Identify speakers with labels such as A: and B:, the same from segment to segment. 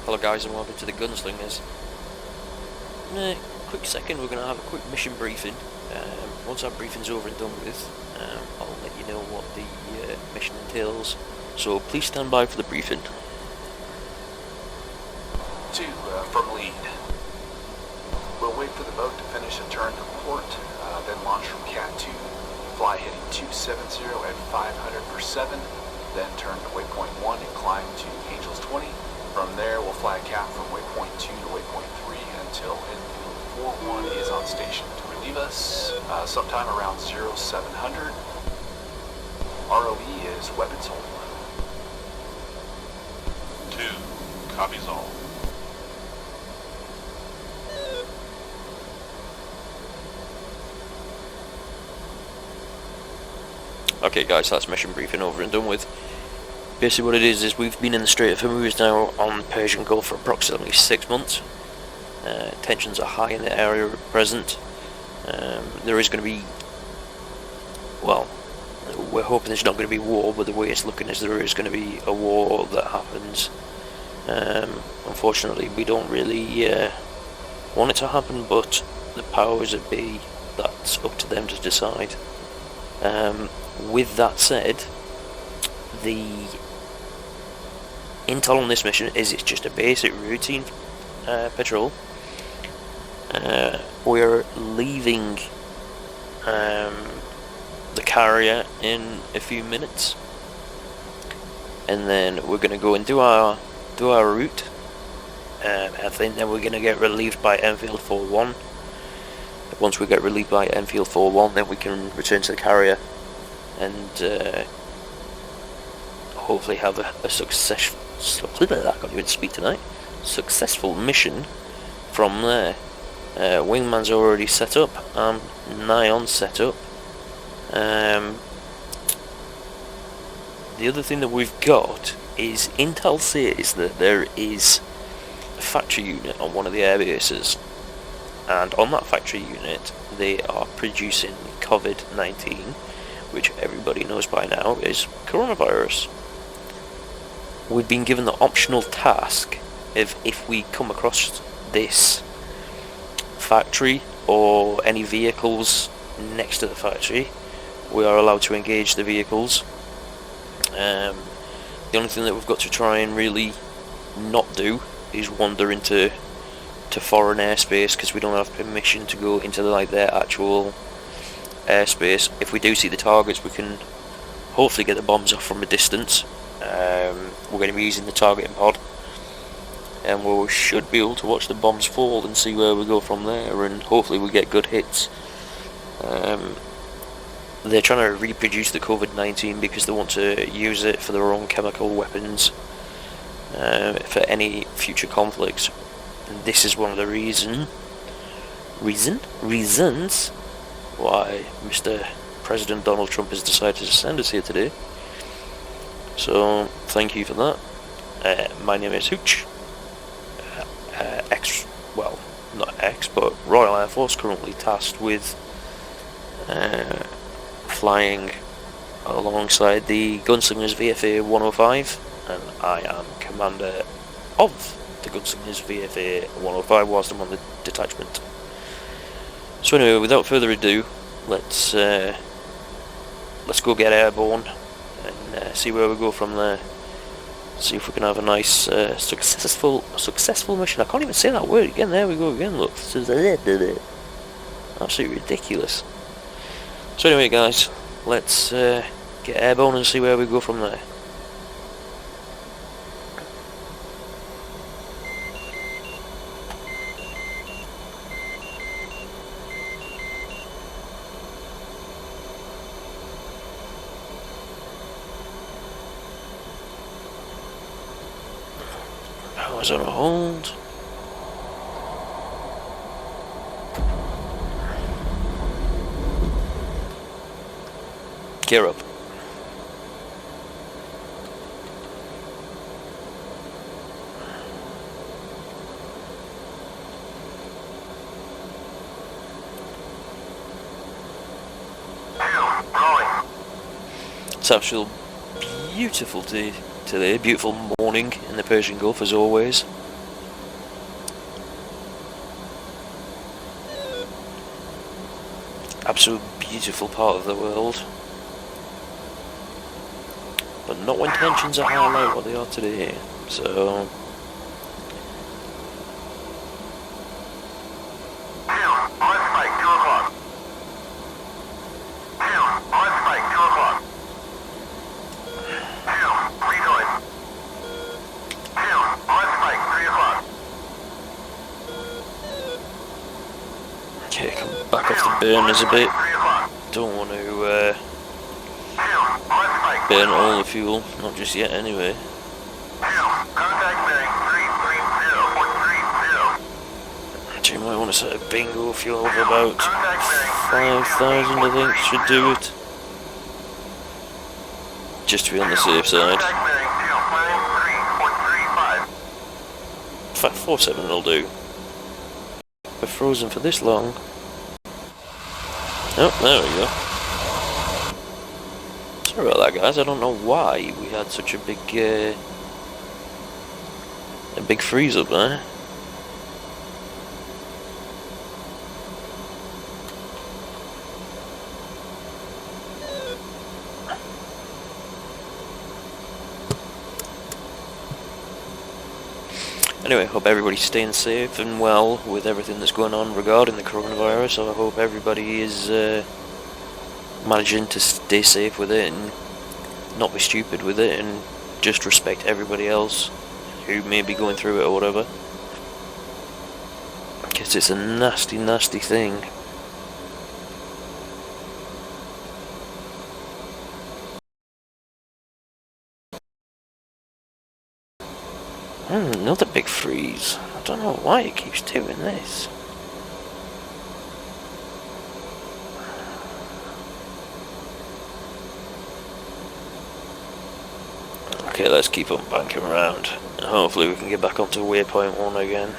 A: Hello guys and welcome to the Gunslingers. In a quick second we're going to have a quick mission briefing. Once our briefing's over and done with, I'll let you know what the mission entails. So please stand by for the briefing.
B: 2 from lead. We'll wait for the boat to finish a turn to port, then launch from Cat 2. Fly heading 270 at 500 per 7, then turn to waypoint 1 and climb to Angels 20. From there, we'll fly a cap from waypoint 2 to waypoint 3 until infield 41 is on station to relieve us sometime around 0700. ROE is weapons hold.
C: 2, copies all.
A: Okay guys, that's mission briefing over and done with. Basically what it is we've been in the Strait of Hormuz now on the Persian Gulf for approximately 6 months. Tensions are high in the area at present. There is going to be, well, we're hoping there's not going to be war, but the way it's looking is there is going to be a war that happens. Unfortunately we don't really want it to happen, but the powers that be, that's up to them to decide. With that said, the intel on this mission is it's just a basic routine patrol. We're leaving the carrier in a few minutes, and then we're going to go and do our route. I think then we're going to get relieved by Enfield 41. Once we get relieved by Enfield 41, then we can return to the carrier and hopefully have a successful, I can't even speak tonight, successful mission from there. Wingman's already set up, I'm nigh on set up. The other thing that we've got is intel says that there is a factory unit on one of the air bases, and on that factory unit they are producing COVID-19, which everybody knows by now is coronavirus. We've been given the optional task of, if we come across this factory or any vehicles next to the factory, we are allowed to engage the vehicles. The only thing that we've got to try and really not do is wander into foreign airspace, because we don't have permission to go into their actual airspace. If we do see the targets, we can hopefully get the bombs off from a distance. We're going to be using the targeting pod, and we should be able to watch the bombs fall and see where we go from there, and hopefully we get good hits. They're trying to reproduce the COVID-19 because they want to use it for their own chemical weapons for any future conflicts. And this is one of the reasons why Mr. President Donald Trump has decided to send us here today. So thank you for that. My name is Hooch, well, not ex, but Royal Air Force, currently tasked with flying alongside the Gunslingers VFA 105, and I am commander of the Gunslingers VFA 105 whilst I'm on the detachment. So anyway, without further ado, let's go get airborne and see where we go from there. See if we can have a nice successful mission. I can't even say that word again. There we go again. Look, absolutely ridiculous. So anyway, guys, let's get airborne and see where we go from there. Powers on hold. Gear up. It's absolutely beautiful today, beautiful morning in the Persian Gulf as always. absolute beautiful part of the world. But not when tensions are high like what they are today. So okay, come back off the burners a bit. Don't want to burn all the fuel, not just yet anyway. You might want to set a bingo fuel of about 5,000, I think, should do it. Just to be on the safe side. In fact, 4.7 will do. We're frozen for this long. Oh, there we go. Sorry about that, guys. I don't know why we had such a big freeze up there. Anyway, hope everybody's staying safe and well with everything that's going on regarding the coronavirus. I hope everybody is managing to stay safe with it and not be stupid with it and just respect everybody else who may be going through it or whatever. Because it's a nasty, nasty thing. Another big freeze. I don't know why it keeps doing this. Okay, let's keep on banking around. Hopefully we can get back onto waypoint 1 again.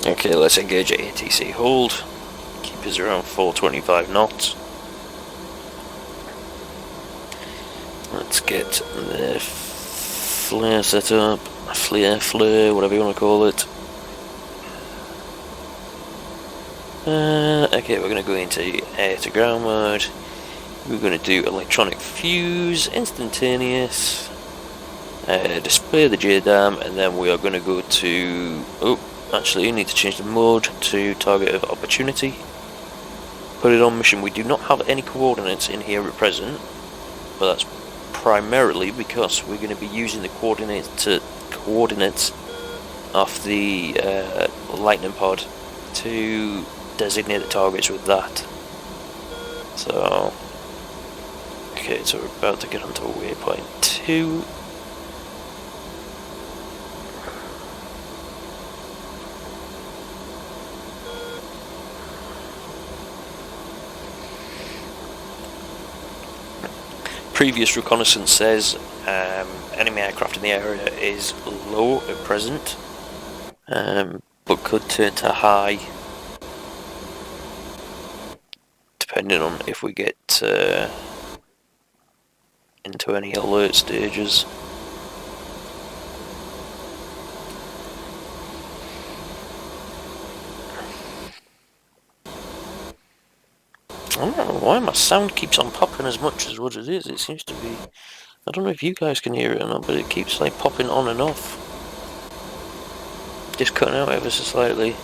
A: Okay, let's engage at ATC hold. Keep us around 425 knots. Let's get the flare set up. Flare, whatever you want to call it. Okay, we're going to go into air to ground mode. We're going to do electronic fuse, instantaneous, display the JDAM, and then we are going to go to... Oh, actually, you need to change the mode to target of opportunity. Put it on mission. We do not have any coordinates in here at present, but that's primarily because we're going to be using the coordinates of the lightning pod to designate the targets with that. So, okay, so we're about to get onto waypoint 2. Previous reconnaissance says enemy aircraft in the area is low at present, but could turn to high depending on if we get into any alert stages. I don't know why my sound keeps on popping as much as what it is. It seems to be... I don't know if you guys can hear it or not, but it keeps like popping on and off. Just cutting out ever so slightly.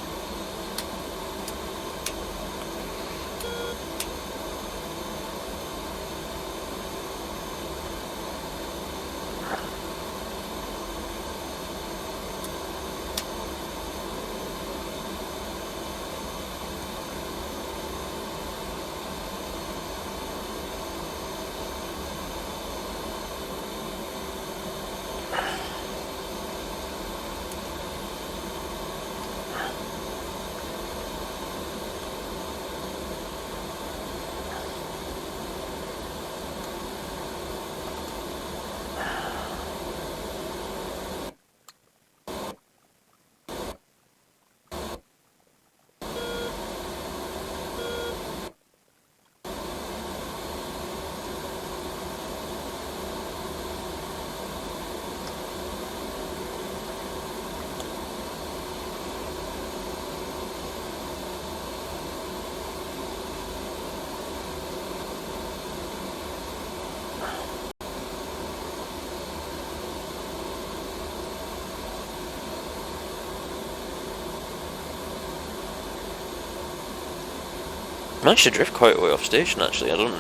A: Managed to drift quite a way off station actually. I don't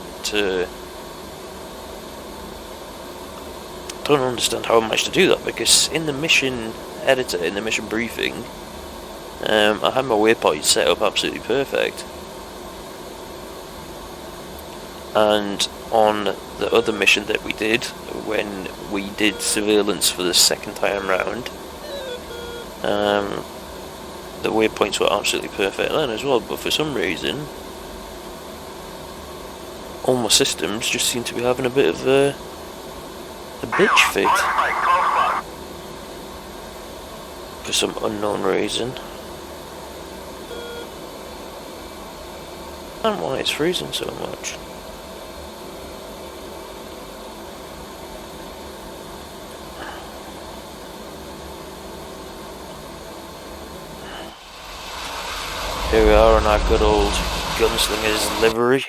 A: understand how I managed to do that, because in the mission editor, in the mission briefing, I had my waypoint set up absolutely perfect. And on the other mission that we did, when we did surveillance for the second time round, the waypoints were absolutely perfect then as well, but for some reason all my systems just seem to be having a bit of a bitch fit for some unknown reason, and why it's freezing so much. Here we are on our good old Gunslingers livery.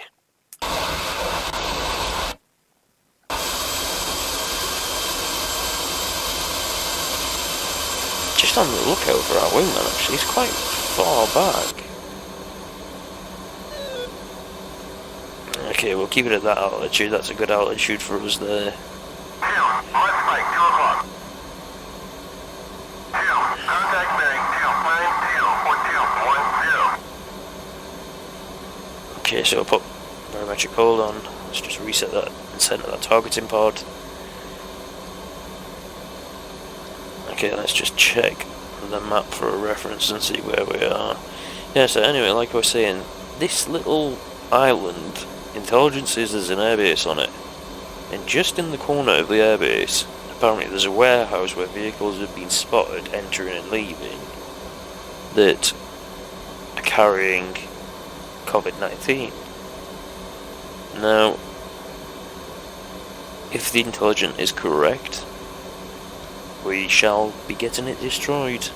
A: Just on the lookout for our wingman actually, he's quite far back. Okay, we'll keep it at that altitude, that's a good altitude for us there. Okay, so I'll put barometric hold on. Let's just reset that and center that targeting pod. Okay, let's just check the map for a reference and see where we are. Yeah, so anyway, like I was saying, this little island, intelligence says there's an airbase on it. And just in the corner of the airbase, apparently there's a warehouse where vehicles have been spotted entering and leaving that are carrying COVID-19. Now, if the intelligence is correct, we shall be getting it destroyed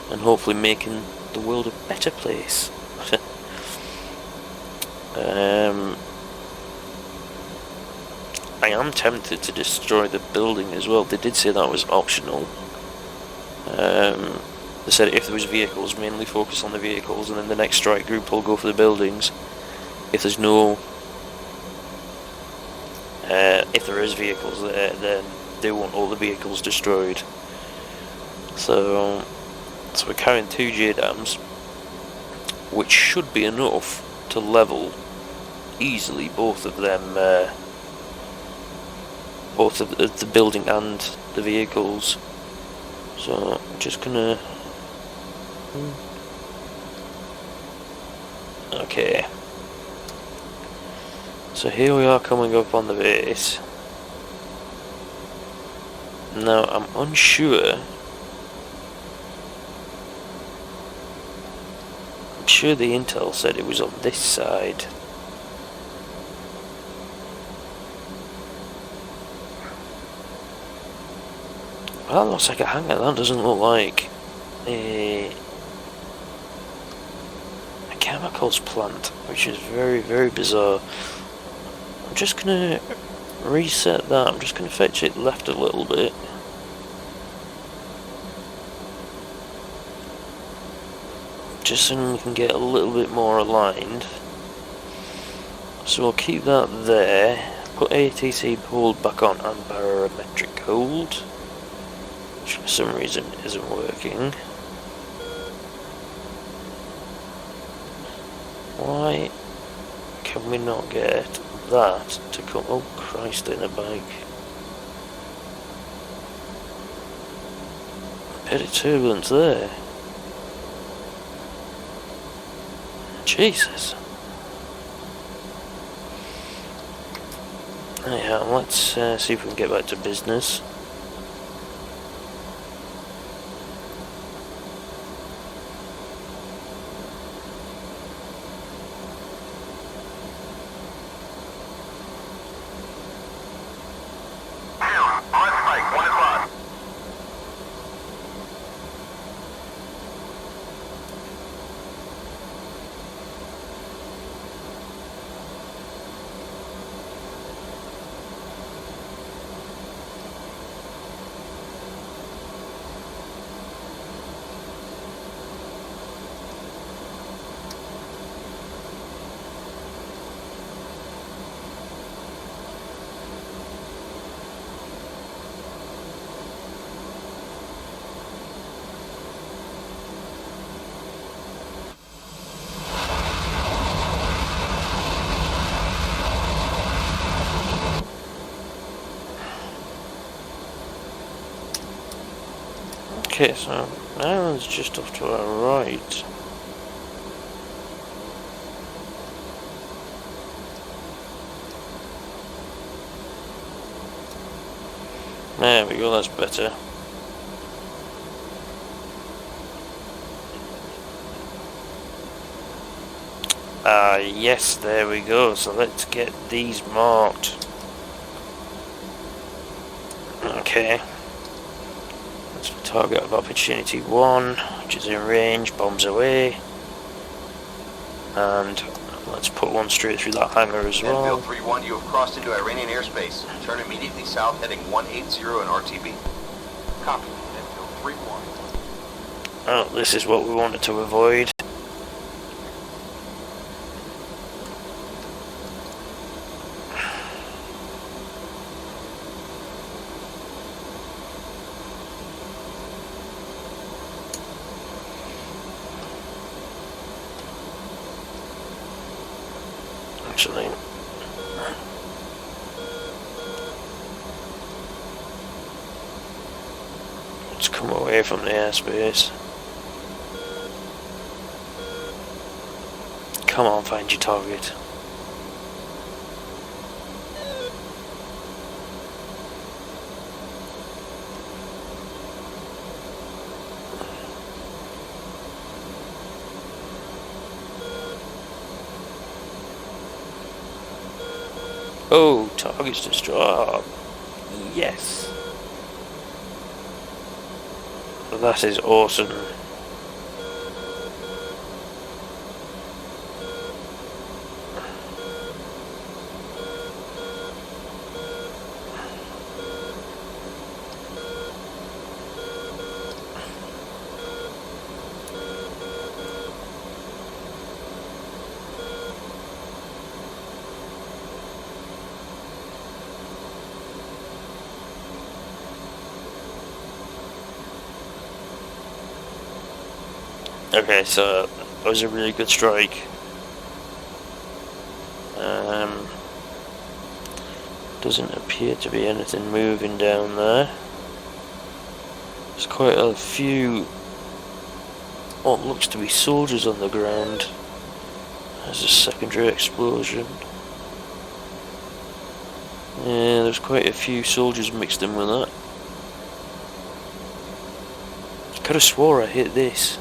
A: and hopefully making the world a better place. I am tempted to destroy the building as well. They did say that was optional. They said if there was vehicles, mainly focus on the vehicles, and then the next strike group will go for the buildings. If there's no, if there is vehicles there, then they want all the vehicles destroyed. So we're carrying 2 JDAMs, which should be enough to level easily both of them, both of the building and the vehicles. So I'm just gonna. Okay. So here we are coming up on the base. Now I'm unsure. I'm sure the intel said it was on this side. Well, that looks like a hangar. That doesn't look like a chemicals plant, which is very, very bizarre. I'm just gonna reset that. I'm just gonna fetch it left a little bit. Just so we can get a little bit more aligned. So we'll keep that there. Put ATC hold back on and barometric hold, which for some reason isn't working. Why can we not get that to come? Oh Christ, in a bike. A bit of turbulence there. Jesus. Anyhow, let's see if we can get back to business. Okay, so island's just off to our right. There we go, that's better. Yes, there we go. So let's get these marked. Okay. That's the target of opportunity 1, which is in range, bombs away. And let's put one straight through that hangar as well.
D: Enfield 3-1, you have crossed into Iranian airspace. Turn immediately south, heading 180 in RTB.
B: Copy. Enfield 3-1.
A: Oh, this is what we wanted to avoid. Actually, let's come away from the airspace. Come on, find your target. Oh, target's destroyed. Oh, yes. That is awesome. Okay, so that was a really good strike. Doesn't appear to be anything moving down there. There's quite a few what looks to be soldiers on the ground. There's a secondary explosion. Yeah, there's quite a few soldiers mixed in with that. Could have swore I hit this.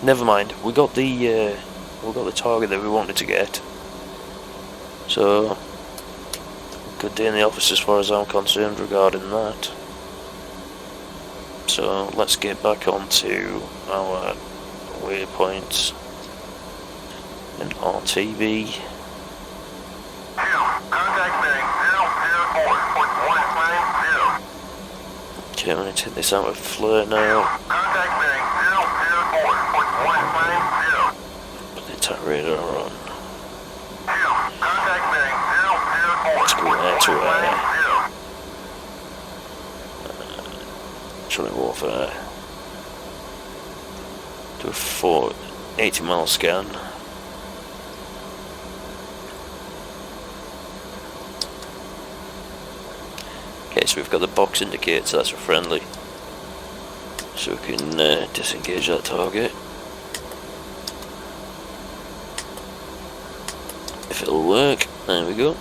A: Never mind. We got the target that we wanted to get. So good day in the office as far as I'm concerned regarding that. So let's get back onto our waypoints and RTB. Okay, I'm going to take this out with flare now. Put the attack radar on. Let's go there to trailing warfare. Do a 80-mile scan. Okay, so we've got the box indicator, so that's a friendly. So we can disengage that target. If it'll work, there we go.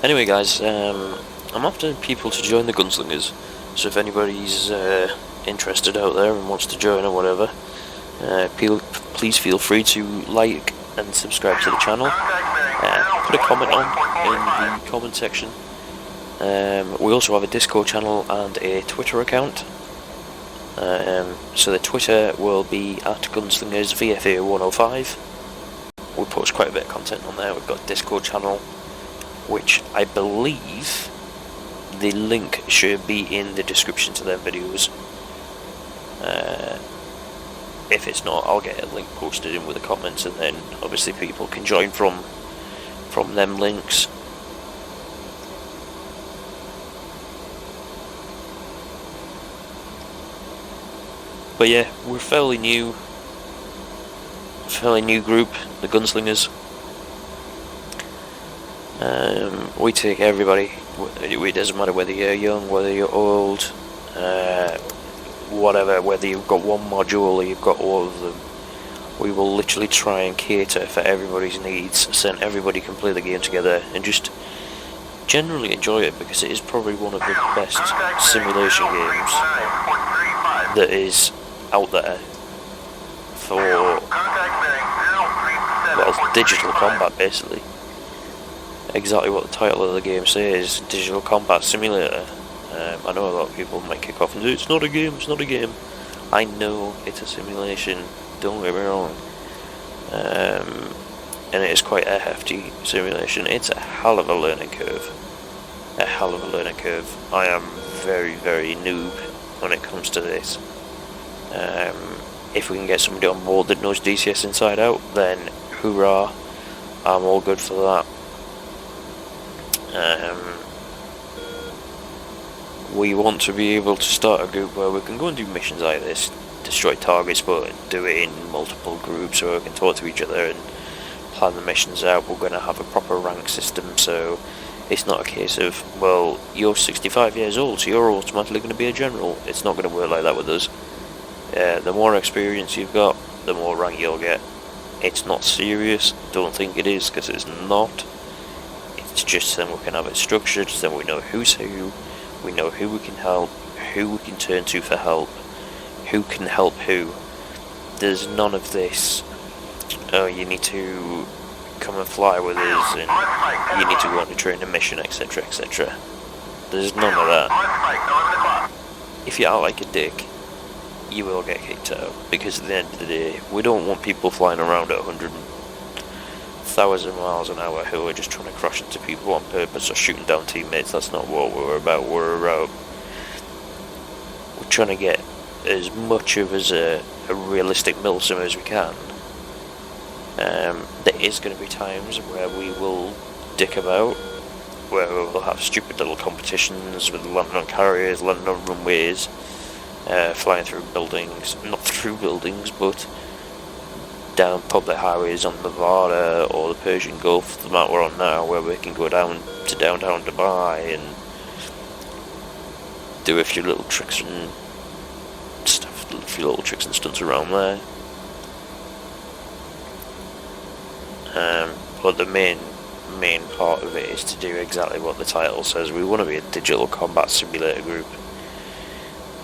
A: Anyway guys, I'm after people to join the Gunslingers, so if anybody's interested out there and wants to join or whatever, please feel free to like and subscribe to the channel. Put a comment on in the comment section. We also have a Discord channel and a Twitter account. So the Twitter will be at Gunslingers VFA 105. We post quite a bit of content on there. We've got a Discord channel, which I believe the link should be in the description to their videos. If it's not, I'll get a link posted in with the comments, and then obviously people can join from them links. But yeah, we're fairly new group, the Gunslingers. We take everybody. It doesn't matter whether you're young, whether you're old, whatever, whether you've got one module or you've got all of them. We will literally try and cater for everybody's needs, so everybody can play the game together and just generally enjoy it, because it is probably one of the best simulation games that is out there for, well, digital combat, basically. Exactly what the title of the game says, Digital Combat Simulator. I know a lot of people might kick off and say, it's not a game, it's not a game. I know it's a simulation, don't get me wrong. And it is quite a hefty simulation. It's a hell of a learning curve. A hell of a learning curve. I am very, very noob when it comes to this. If we can get somebody on board that knows DCS inside out, then hoorah, I'm all good for that. We want to be able to start a group where we can go and do missions like this, destroy targets, but do it in multiple groups so we can talk to each other and plan the missions out. We're going to have a proper rank system, so it's not a case of, well, you're 65 years old, so you're automatically going to be a general. It's not going to work like that with us. The more experience you've got, the more rank you'll get. It's not serious, don't think it is, because it's not. It's just then we can have it structured, so then we know who's who, we know who we can help, who we can turn to for help, who can help who. There's none of this, oh, you need to come and fly with us, and you need to go on a training mission, etc, etc. There's none of that. If you act like a dick, you will get kicked out, because at the end of the day, we don't want people flying around at 100,000 miles an hour who are just trying to crash into people on purpose or shooting down teammates. That's not what we're about. We're trying to get as much of as a realistic milsim as we can. There is going to be times where we will dick about, where we will have stupid little competitions with landing on carriers, landing on runways, flying through buildings, not through buildings, but down public highways on Nevada or the Persian Gulf, the map we're on now, where we can go down to downtown Dubai and do a few little tricks and stuff, a few little tricks and stunts around there. But the main part of it is to do exactly what the title says. We want to be a digital combat simulator group.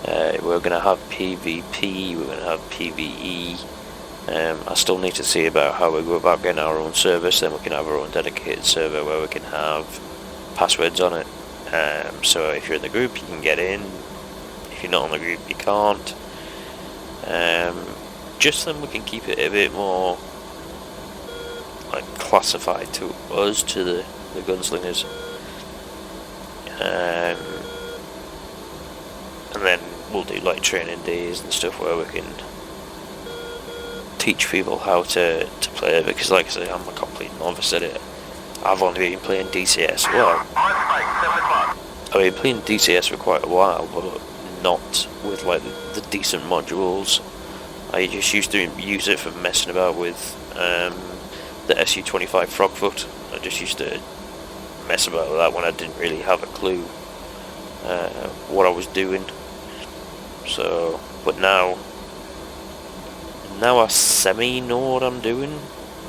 A: We're going to have PvP, we're going to have PvE. I still need to see about how we go about getting our own service. Then we can have our own dedicated server where we can have passwords on it. So if you're in the group, you can get in. If you're not on the group, you can't. Just then we can keep it a bit more like classified to us, to the Gunslingers. And then we'll do like training days and stuff where we can teach people how to play it, because like I say, I'm a complete novice at it. I've only been playing DCS, well, I've been playing DCS for quite a while, but not with like the decent modules. I just used to use it for messing about with the SU-25 Frogfoot. I just used to mess about with that when I didn't really have a clue what I was doing. So, but now I semi-know what I'm doing.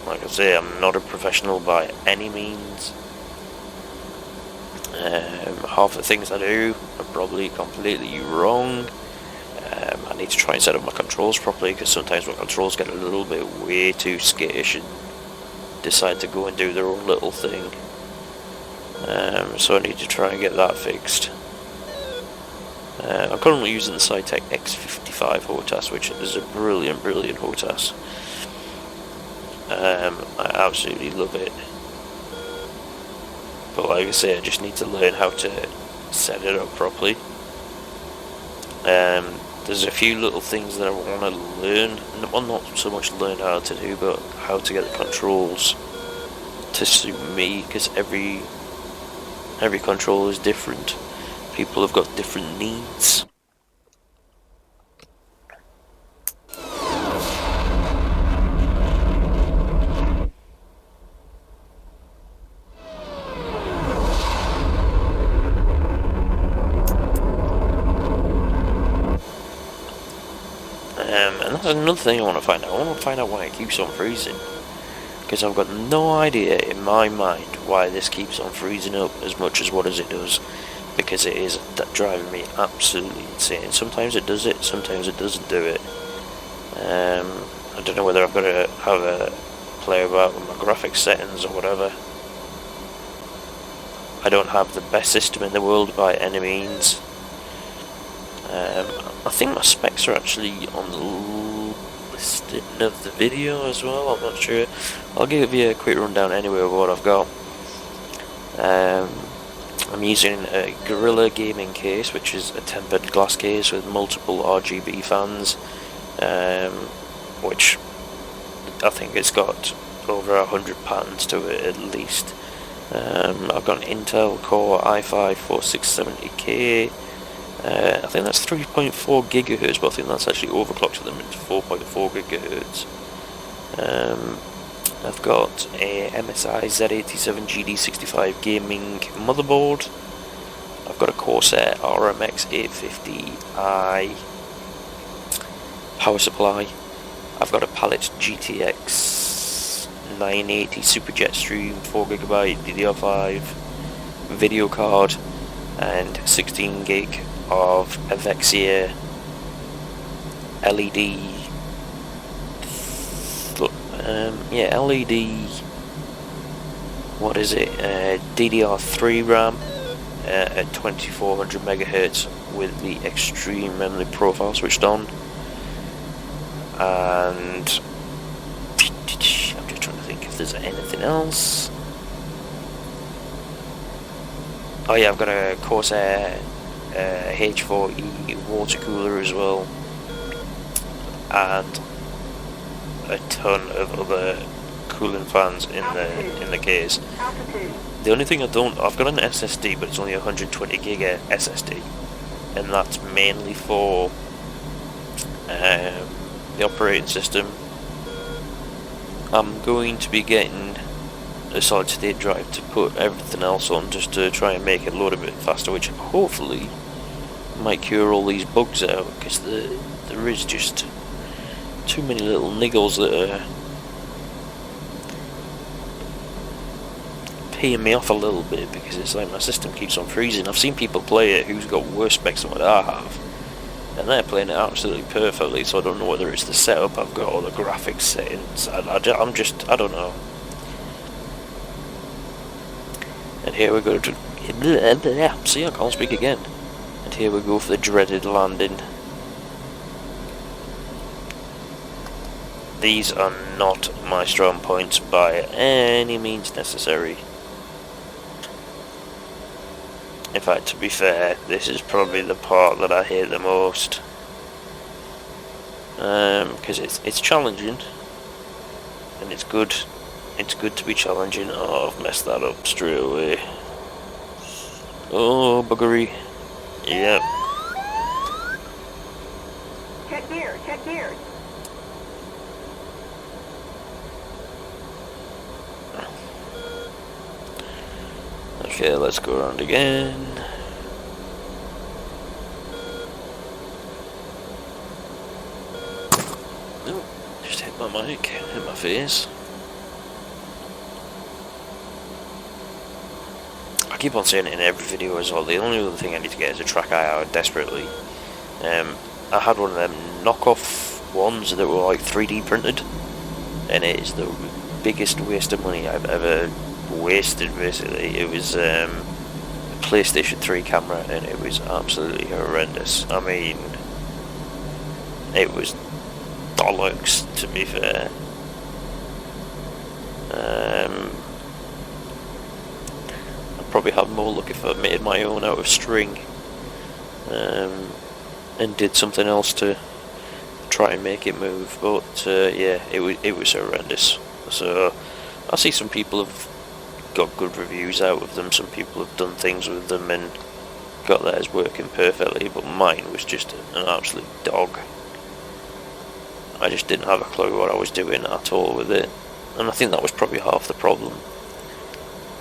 A: Like I say, I'm not a professional by any means. Half the things I do are probably completely wrong. I need to try and set up my controls properly, because sometimes my controls get a little bit way too skittish and decide to go and do their own little thing. So I need to try and get that fixed. I'm currently using the Cytec X55 HOTAS, which is a brilliant HOTAS. I absolutely love it. But like I say, I just need to learn how to set it up properly. There's a few little things that I want to learn, well, not so much learn how to do, but how to get the controls to suit me, because every control is different. People have got different needs. And that's another thing I want to find out. I want to find out why it keeps on freezing, because I've got no idea in my mind why this keeps on freezing up as much as what it does, because it is driving me absolutely insane. Sometimes it does it, sometimes it doesn't do it. I don't know whether I've got to have a play about with my graphics settings or whatever. I don't have the best system in the world by any means. I think my specs are actually on the listing of the video as well, I'm not sure. I'll give you a quick rundown anyway of what I've got. I'm using a Gorilla gaming case, which is a tempered glass case with multiple RGB fans, which I think it's got over 100 patterns to it at least. I've got an Intel Core i5 4670K. I think that's 3.4 gigahertz, but I think that's actually overclocked to them into 4.4 gigahertz. I've got a MSI Z87 GD65 gaming motherboard. I've got a Corsair RMX 850i power supply. I've got a Palette GTX 980 Super Jetstream 4GB DDR5 video card and 16 gig of Avexia LED LED, what is it, DDR3 RAM at 2400 megahertz with the extreme memory profile switched on. And I'm just trying to think if there's anything else. Oh yeah, I've got a Corsair H4E water cooler as well, and a ton of other cooling fans in the case. The only thing I've got an SSD, but it's only 120 gig SSD, and that's mainly for the operating system. I'm going to be getting a solid state drive to put everything else on, just to try and make it load a bit faster, which hopefully might cure all these bugs out, because there is just too many little niggles that are peeing me off a little bit, because it's like my system keeps on freezing. I've seen people play it who's got worse specs than what I have, and they're playing it absolutely perfectly, so I don't know whether it's the setup I've got or the graphics settings. I don't know. And here we go to see, I can't speak again. And here we go for the dreaded landing. These are not my strong points by any means necessary. In fact, to be fair, this is probably the part that I hate the most, because it's challenging, and it's good. It's good to be challenging. Oh, I've messed that up straight away. Oh, buggery. Yep.
E: Check gears, check gears.
A: Okay, let's go around again. Oh, just hit my mic, hit my face. I keep on saying it in every video as well. The only other thing I need to get is a track eye out desperately. I had one of them knockoff ones that were like 3D printed, and it is the biggest waste of money I've ever wasted. Basically, it was a PlayStation 3 camera, and it was absolutely horrendous. I mean, it was bollocks, to be fair. probably have more luck if I made my own out of string, and did something else to try and make it move. But yeah, it was horrendous. So I see some people have got good reviews out of them. Some people have done things with them and got theirs working perfectly, but mine was just an absolute dog. I just didn't have a clue what I was doing at all with it, and I think that was probably half the problem.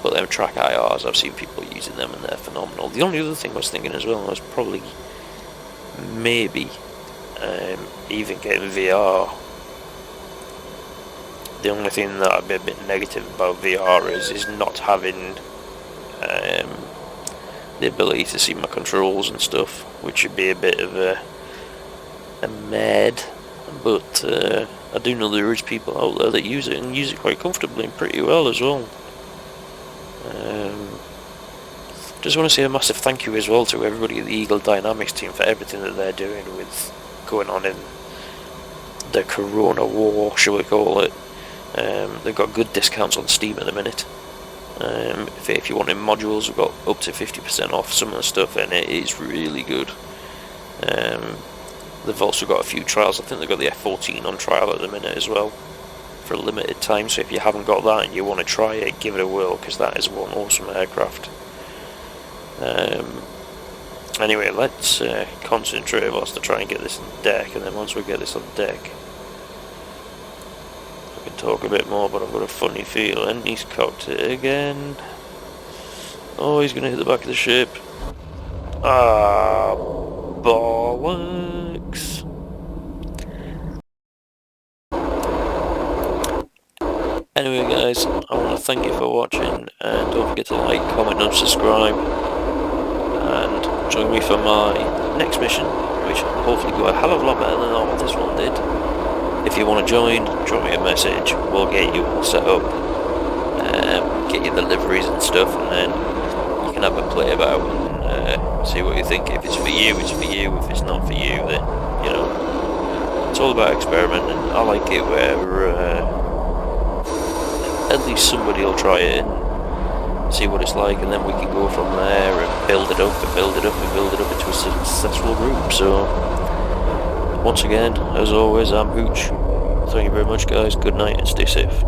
A: But them track IRs, I've seen people using them and they're phenomenal. The only other thing I was thinking as well was probably maybe even getting VR. The only thing that I'd be a bit negative about VR is not having the ability to see my controls and stuff, which would be a bit of a mad. But I do know there is people out there that use it and use it quite comfortably and pretty well as well. Just want to say a massive thank you as well to everybody at the Eagle Dynamics team for everything that they're doing with going on in the Corona War, shall we call it. They've got good discounts on Steam at the minute. If you want in modules, we've got up to 50% off some of the stuff, and it is really good. They've also got a few trials. I think they've got the F-14 on trial at the minute as well, for a limited time. So if you haven't got that and you want to try it, give it a whirl, because that is one awesome aircraft. Anyway, let's concentrate whilst I try and get this on deck, and then once we get this on deck, I can talk a bit more. But I've got a funny feeling he's cocked it again. Oh, he's going to hit the back of the ship. Ah, bollocks. Anyway guys, I want to thank you for watching, and don't forget to like, comment and subscribe, and join me for my next mission, which will hopefully go a hell of a lot better than what this one did. If you want to join, drop me a message, we'll get you all set up, get you the liveries and stuff, and then you can have a play about and see what you think. If it's for you, it's for you. If it's not for you, then, you know, it's all about experimenting. I like it where at least somebody will try it and see what it's like, and then we can go from there and build it up and build it up and build it up into a successful group. So once again, as always, I'm Hooch. Thank you very much guys, good night and stay safe.